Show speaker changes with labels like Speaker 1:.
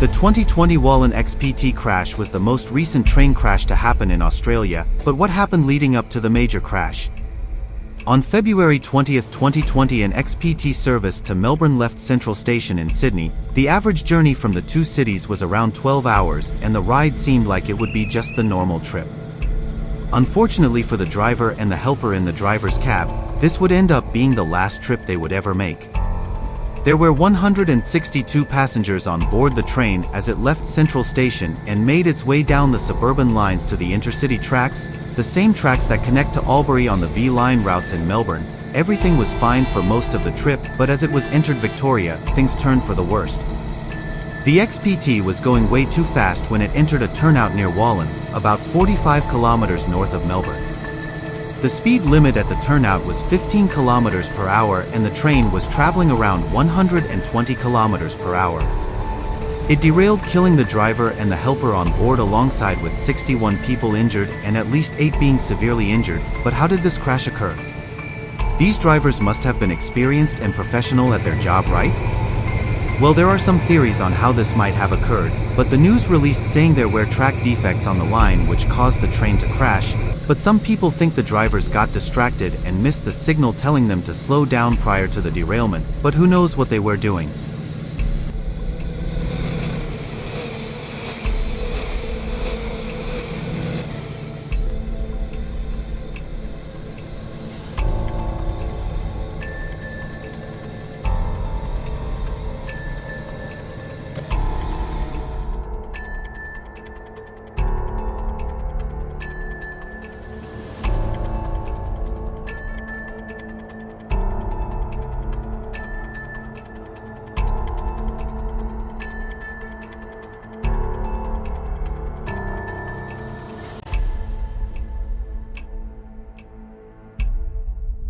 Speaker 1: The 2020 Wallan XPT crash was the most recent train crash to happen in Australia, but what happened leading up to the major crash? On February 20, 2020, an XPT service to Melbourne left Central Station in Sydney. The average journey from the two cities was around 12 hours, and the ride seemed like it would be just the normal trip. Unfortunately for the driver and the helper in the driver's cab, this would end up being the last trip they would ever make. There were 162 passengers on board the train as it left Central Station and made its way down the suburban lines to the intercity tracks, the same tracks that connect to Albury on the V-line routes in Melbourne. Everything was fine for most of the trip, but as it was entered Victoria, things turned for the worst. The XPT was going way too fast when it entered a turnout near Wallan, about 45 kilometers north of Melbourne. The speed limit at the turnout was 15 kilometers per hour and the train was traveling around 120 kilometers per hour. It derailed, killing the driver and the helper on board alongside, with 61 people injured and at least 8 being severely injured. But how did this crash occur? These drivers must have been experienced and professional at their job, right? Well, there are some theories on how this might have occurred, but the news released saying there were track defects on the line which caused the train to crash. But some people think the drivers got distracted and missed the signal telling them to slow down prior to the derailment, but who knows what they were doing.